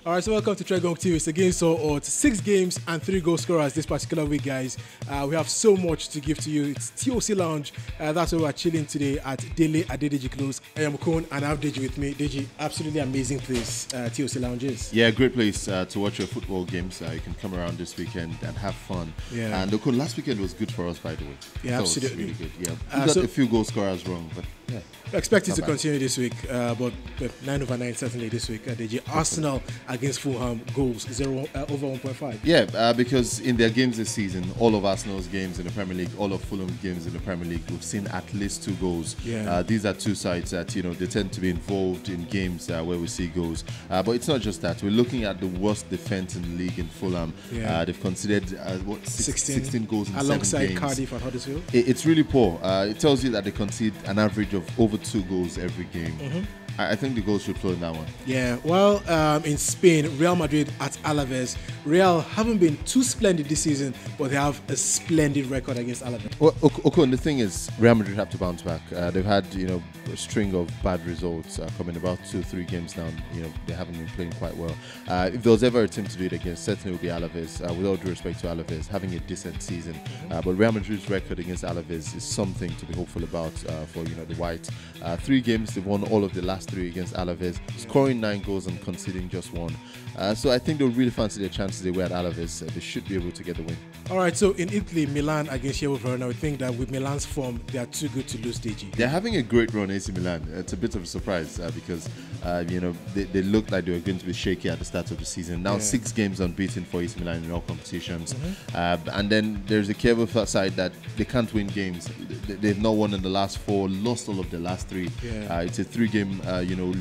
All right, so welcome to Tregong TV. It's again so odds. 6 games and 3 goal scorers this particular week, guys. We have so much to give to you. It's TOC Lounge. That's where we're chilling today at Dele Adedeji Close. I am Kun and I have Deji with me. Deji, absolutely amazing place TOC Lounge is. Yeah, great place to watch your football games. You can come around this weekend and have fun. Yeah. And Okun, last weekend was good for us, by the way. Yeah, absolutely. It was really good. Yeah, we got a few goal scorers wrong, but yeah. I expect it to continue this week, but 9/9 certainly this week. DG Arsenal against Fulham goals over 1.5. Yeah, because in their games this season, all of Arsenal's games in the Premier League, all of Fulham's games in the Premier League, we've seen at least 2 goals. Yeah. These are 2 sides that they tend to be involved in games where we see goals. But it's not just that. We're looking at the worst defense in the league in Fulham. Yeah. They've conceded 16 goals in 7 games. Alongside Cardiff and Huddersfield. It's really poor. It tells you that they concede an average of over 2 goals every game. Mm-hmm. I think the goals should flow in that one. Yeah, well, in Spain, Real Madrid at Alaves. Real haven't been too splendid this season, but they have a splendid record against Alaves. Well, Okon, the thing is, Real Madrid have to bounce back. They've had, a string of bad results coming about 2-3 games now. They haven't been playing quite well. If there was ever a team to do it against, certainly it would be Alaves. With all due respect to Alaves, having a decent season. Mm-hmm. But Real Madrid's record against Alaves is something to be hopeful about for the Whites. 3 games, they've won all of the last 3 against Alaves, scoring 9 goals and conceding just 1. So I think they'll really fancy their chances away at Alaves. They should be able to get the win. All right, so in Italy, Milan against Chievo Verona, we think that with Milan's form, they are too good to lose, DG. They're having a great run, AC Milan. It's a bit of a surprise because, they looked like they were going to be shaky at the start of the season. Now 6 games unbeaten for AC Milan in all competitions. Mm-hmm. And then there's the Chievo side that they can't win games. They've not won in the last 4, lost all of the last 3. Yeah. It's a 3-game,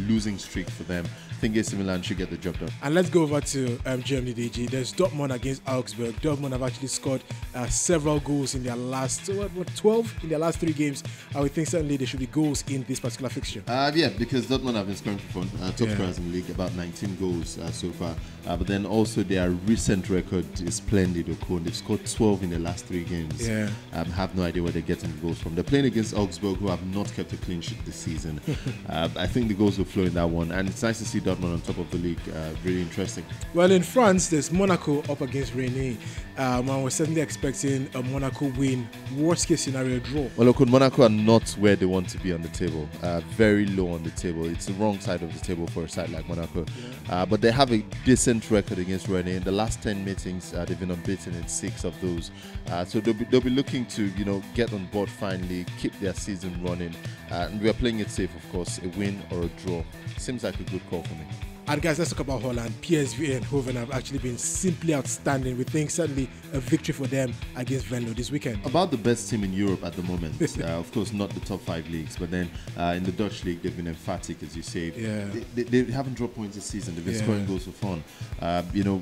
losing streak for them. I think AC Milan should get the job done. And let's go over to Germany, DG. There's Dortmund against Augsburg. Dortmund have actually scored several goals in their last 12 in their last 3 games. I would think certainly there should be goals in this particular fixture. Yeah, because Dortmund have been scoring for fun. Top scorers in the league, about 19 goals so far. But then also their recent record is splendid. They've scored 12 in the last 3 games. Yeah. Have no idea where they're getting the goals from. They're playing against Augsburg, who have not kept a clean sheet this season. I think the goals will flow in that one, and it's nice to see Dortmund on top of the league. Really interesting. Well, in France, there's Monaco up against Rennes. And we're certainly expecting a Monaco win. Worst case scenario, draw. Well, look, Monaco are not where they want to be on the table. Very low on the table. It's the wrong side of the table for a side like Monaco. Yeah. But they have a decent record against Rennes. In the last 10 meetings, they've been unbeaten in 6 of those. So they'll be looking to get on board finally, keep their season running. And we are playing it safe, of course. A win or a draw seems like a good call for me. And guys, let's talk about Holland. PSV and Hoven have actually been simply outstanding. We think certainly a victory for them against Venlo this weekend. About the best team in Europe at the moment. Of course, not the top 5 leagues, but then in the Dutch league, they've been emphatic, as you say. Yeah. They haven't dropped points this season. They've been scoring goals for fun.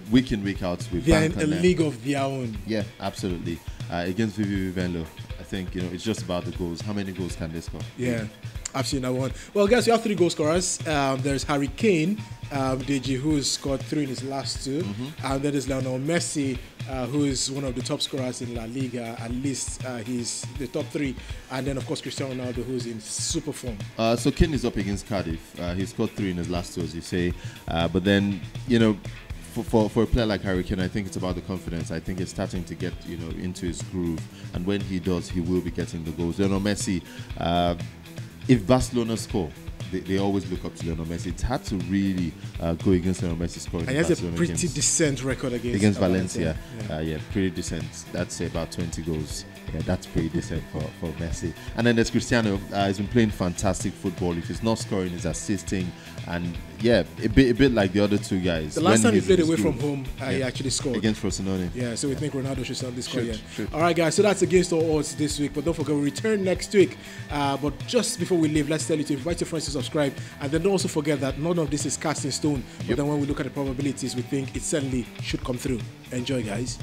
Week in, week out. They're in a league of their own. Yeah, absolutely. Against VVV Venlo, I think it's just about the goals. How many goals can they score? Yeah. Absolutely not one. Well, guys, we have 3 goal scorers. There's Harry Kane, DG, who's scored 3 in his last 2. Mm-hmm. And then there's Lionel Messi, who is one of the top scorers in La Liga. At least he's the top 3. And then, of course, Cristiano Ronaldo, who's in super form. So Kane is up against Cardiff. He scored 3 in his last 2, as you say. But then, for a player like Harry Kane, I think it's about the confidence. I think he's starting to get into his groove. And when he does, he will be getting the goals. Lionel Messi, if Barcelona score, they always look up to Lionel Messi. It's hard to really go against Lionel Messi scoring. And he has a pretty decent record against Valencia. Pretty decent. That's about 20 goals. Yeah, that's pretty decent for Messi. And then there's Cristiano. He's been playing fantastic football. If he's not scoring, he's assisting. And a bit like the other 2 guys. The last time he played away from home, he actually scored. Against Frosinone. Yeah, so we think Ronaldo should certainly score. All right, guys, so that's against all odds this week. But don't forget, we return next week. But just before we leave, let's tell you to invite your friends to subscribe. And then don't also forget that none of this is cast in stone. But then when we look at the probabilities, we think it certainly should come through. Enjoy, guys.